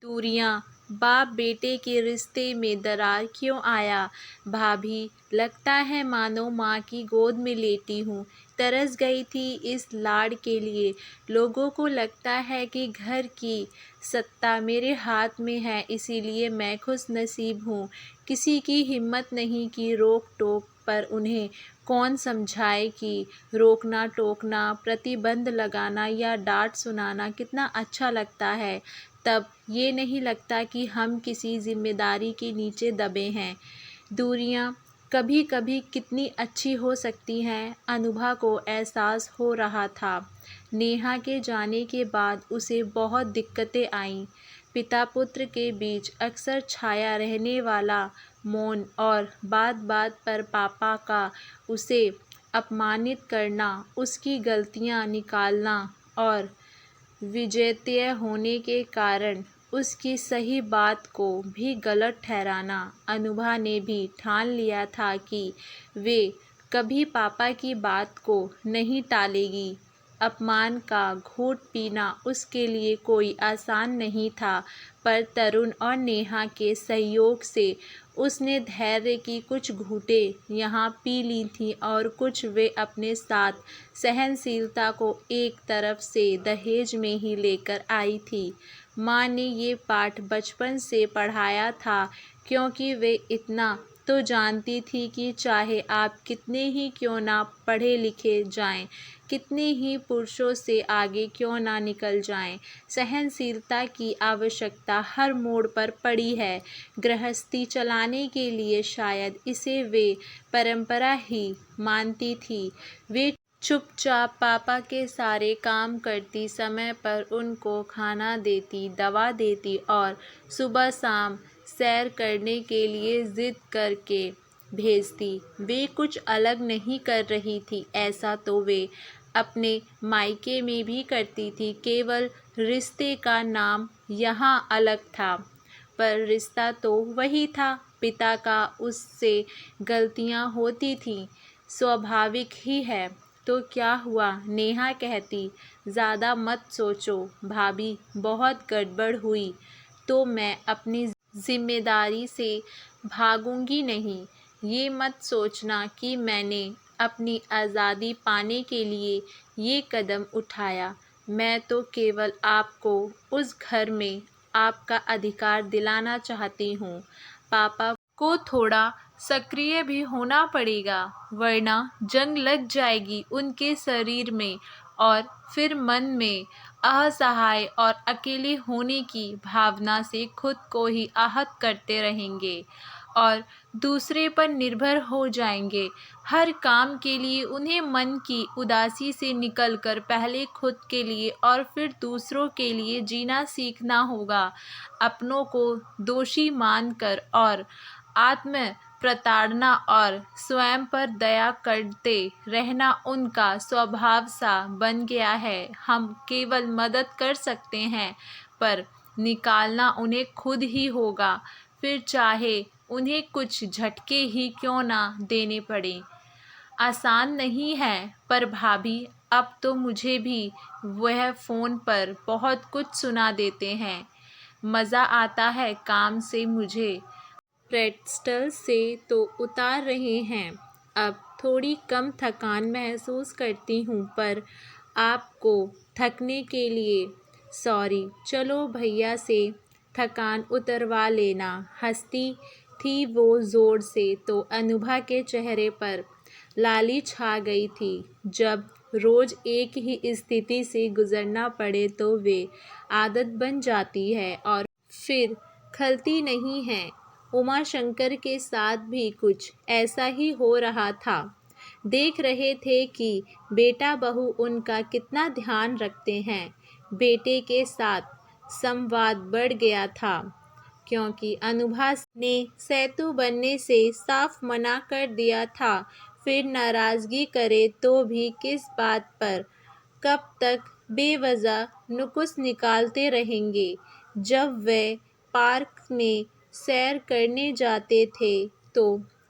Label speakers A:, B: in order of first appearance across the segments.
A: दूरियां, बाप बेटे के रिश्ते में दरार क्यों आया? भाभी, लगता है मानो माँ की गोद में लेटी हूँ। तरस गई थी इस लाड़ के लिए। लोगों को लगता है कि घर की सत्ता मेरे हाथ में है, इसीलिए मैं खुश नसीब हूँ। किसी की हिम्मत नहीं कि रोक टोक पर उन्हें कौन समझाए कि रोकना टोकना, प्रतिबंध लगाना या डांट सुनाना कितना अच्छा लगता है। तब ये नहीं लगता कि हम किसी जिम्मेदारी के नीचे दबे हैं। दूरियां कभी कभी कितनी अच्छी हो सकती हैं, अनुभा को एहसास हो रहा था। नेहा के जाने के बाद उसे बहुत दिक्कतें आईं। पिता पुत्र के बीच अक्सर छाया रहने वाला मौन और बात बात पर पापा का उसे अपमानित करना, उसकी गलतियां निकालना और विजेता होने के कारण उसकी सही बात को भी गलत ठहराना। अनुभा ने भी ठान लिया था कि वे कभी पापा की बात को नहीं टालेगी। अपमान का घूंट पीना उसके लिए कोई आसान नहीं था, पर तरुण और नेहा के सहयोग से उसने धैर्य की कुछ घूंटें यहाँ पी ली थीं और कुछ वे अपने साथ सहनशीलता को एक तरफ से दहेज में ही लेकर आई थी। माँ ने ये पाठ बचपन से पढ़ाया था, क्योंकि वे इतना तो जानती थी कि चाहे आप कितने ही क्यों ना पढ़े लिखे जाएं, कितने ही पुरुषों से आगे क्यों ना निकल जाएं, सहनशीलता की आवश्यकता हर मोड़ पर पड़ी है। गृहस्थी चलाने के लिए शायद इसे वे परंपरा ही मानती थी। वे चुपचाप पापा के सारे काम करती, समय पर उनको खाना देती, दवा देती और सुबह शाम सैर करने के लिए जिद करके भेजती। वे कुछ अलग नहीं कर रही थी, ऐसा तो वे अपने मायके में भी करती थी, केवल रिश्ते का नाम यहाँ अलग था, पर रिश्ता तो वही था। पिता का उससे गलतियाँ होती थीं, स्वाभाविक ही है। तो क्या हुआ? नेहा कहती, ज़्यादा मत सोचो भाभी, बहुत गड़बड़ हुई तो मैं अपनी जिम्मेदारी से भागूंगी नहीं। ये मत सोचना कि मैंने अपनी आज़ादी पाने के लिए ये कदम उठाया। मैं तो केवल आपको उस घर में आपका अधिकार दिलाना चाहती हूँ। पापा को थोड़ा सक्रिय भी होना पड़ेगा, वरना जंग लग जाएगी उनके शरीर में और फिर मन में असहाय और अकेले होने की भावना से खुद को ही आहत करते रहेंगे और दूसरे पर निर्भर हो जाएंगे। हर काम के लिए उन्हें मन की उदासी से निकलकर पहले खुद के लिए और फिर दूसरों के लिए जीना सीखना होगा। अपनों को दोषी मानकर और आत्म प्रताड़ना और स्वयं पर दया करते रहना उनका स्वभाव सा बन गया है। हम केवल मदद कर सकते हैं, पर निकालना उन्हें खुद ही होगा, फिर चाहे उन्हें कुछ झटके ही क्यों ना देने पड़े। आसान नहीं है, पर भाभी अब तो मुझे भी वह फ़ोन पर बहुत कुछ सुना देते हैं। मज़ा आता है काम से। मुझे प्रेस्टल से तो उतार रहे हैं, अब थोड़ी कम थकान महसूस करती हूँ, पर आपको थकने के लिए सॉरी। चलो भैया से थकान उतरवा लेना। हंसती थी वो ज़ोर से, तो अनुभा के चेहरे पर लाली छा गई थी। जब रोज़ एक ही स्थिति से गुजरना पड़े तो वे आदत बन जाती है और फिर खलती नहीं है। उमा शंकर के साथ भी कुछ ऐसा ही हो रहा था। देख रहे थे कि बेटा बहू उनका कितना ध्यान रखते हैं। बेटे के साथ संवाद बढ़ गया था, क्योंकि अनुभा ने सेतु बनने से साफ मना कर दिया था। फिर नाराज़गी करे तो भी किस बात पर? कब तक बेवजह नुक्स निकालते रहेंगे? जब वे पार्क में सैर करने जाते थे तो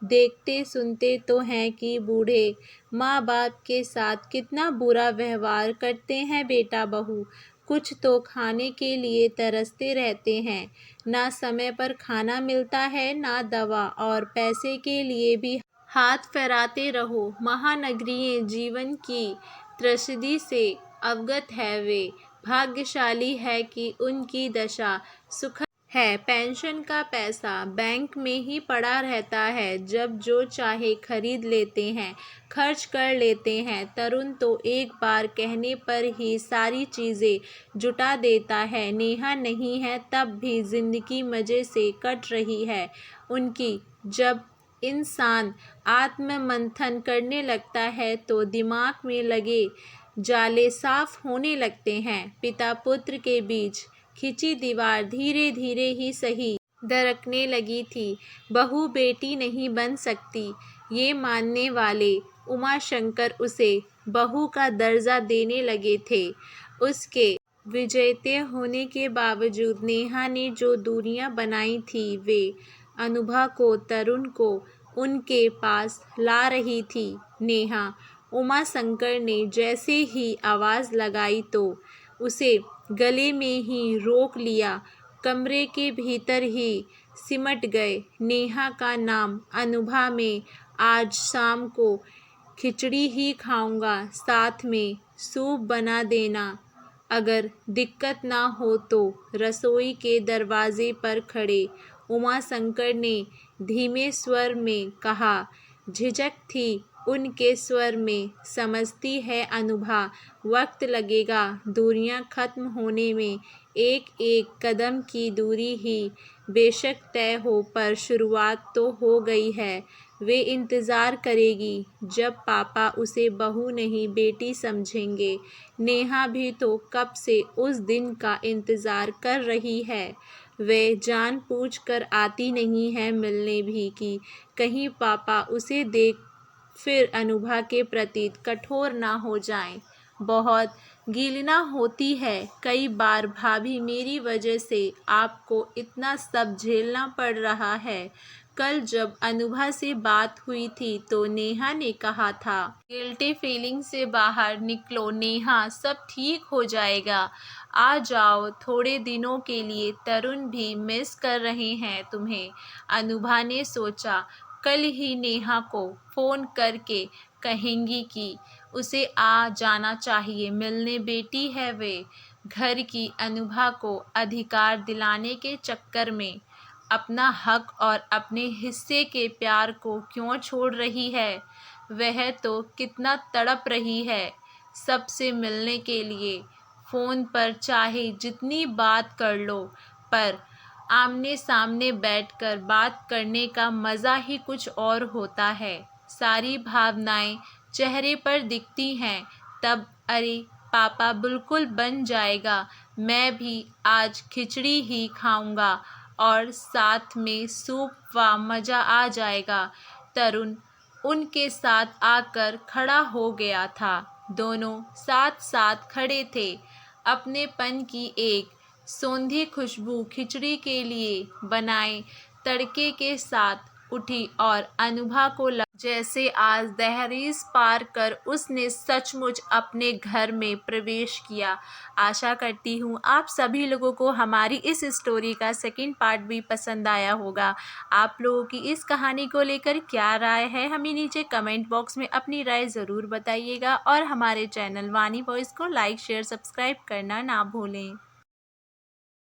A: देखते सुनते तो हैं कि बूढ़े माँ बाप के साथ कितना बुरा व्यवहार करते हैं बेटा बहू। कुछ तो खाने के लिए तरसते रहते हैं। ना समय पर खाना मिलता है, ना दवा, और पैसे के लिए भी हाथ फैलाते रहो। महानगरीय जीवन की त्रसदी से अवगत है वे। भाग्यशाली है कि उनकी दशा सुखद है। पेंशन का पैसा बैंक में ही पड़ा रहता है, जब जो चाहे खरीद लेते हैं, खर्च कर लेते हैं। तरुण तो एक बार कहने पर ही सारी चीज़ें जुटा देता है। नेहा नहीं है तब भी जिंदगी मज़े से कट रही है उनकी। जब इंसान आत्ममंथन करने लगता है तो दिमाग में लगे जाले साफ होने लगते हैं। पिता पुत्र के बीच खिंची दीवार धीरे धीरे ही सही दरकने लगी थी। बहू बेटी नहीं बन सकती, ये मानने वाले उमाशंकर उसे बहू का दर्जा देने लगे थे। उसके विजेते होने के बावजूद नेहा ने जो दूरियां बनाई थी, वे अनुभा को, तरुण को उनके पास ला रही थी। नेहा, उमाशंकर ने जैसे ही आवाज़ लगाई तो उसे गले में ही रोक लिया। कमरे के भीतर ही सिमट गए। नेहा का नाम अनुभा, में आज शाम को खिचड़ी ही खाऊंगा, साथ में सूप बना देना। अगर दिक्कत ना हो तो। रसोई के दरवाजे पर खड़े उमाशंकर ने धीमे स्वर में कहा। झिझक थी उनके स्वर में। समझती है अनुभा, वक्त लगेगा दूरियां खत्म होने में। एक एक कदम की दूरी ही बेशक तय हो, पर शुरुआत तो हो गई है। वे इंतज़ार करेगी जब पापा उसे बहू नहीं बेटी समझेंगे। नेहा भी तो कब से उस दिन का इंतज़ार कर रही है। वे जानबूझकर आती नहीं है मिलने भी, कि कहीं पापा उसे देख फिर अनुभा के प्रति कठोर ना हो जाएं। बहुत गिलना होती है कई बार भाभी, मेरी वजह से आपको इतना सब झेलना पड़ रहा है। कल जब अनुभा से बात हुई थी तो नेहा ने कहा था, गिल्टी फीलिंग से बाहर निकलो नेहा, सब ठीक हो जाएगा। आ जाओ थोड़े दिनों के लिए, तरुण भी मिस कर रहे हैं तुम्हें। अनुभा ने सोचा कल ही नेहा को फ़ोन करके कहेंगी कि उसे आ जाना चाहिए मिलने। बेटी है वे घर की। अनुभा को अधिकार दिलाने के चक्कर में अपना हक और अपने हिस्से के प्यार को क्यों छोड़ रही है। वह तो कितना तड़प रही है सबसे मिलने के लिए। फ़ोन पर चाहे जितनी बात कर लो, पर आमने सामने बैठकर बात करने का मज़ा ही कुछ और होता है। सारी भावनाएं चेहरे पर दिखती हैं तब। अरे पापा बिल्कुल बन जाएगा, मैं भी आज खिचड़ी ही खाऊंगा और साथ में सूप, व मज़ा आ जाएगा। तरुण उनके साथ आकर खड़ा हो गया था। दोनों साथ साथ खड़े थे। अपनेपन की एक सौंधी खुशबू खिचड़ी के लिए बनाए तड़के के साथ उठी और अनुभा को लगा जैसे आज दहलीज पार कर उसने सचमुच अपने घर में प्रवेश किया। आशा करती हूँ आप सभी लोगों को हमारी इस स्टोरी का सेकंड पार्ट भी पसंद आया होगा। आप लोगों की इस कहानी को लेकर क्या राय है, हमें नीचे कमेंट बॉक्स में अपनी राय ज़रूर बताइएगा। और हमारे चैनल वानी वॉइस को लाइक, शेयर, सब्सक्राइब करना ना भूलें।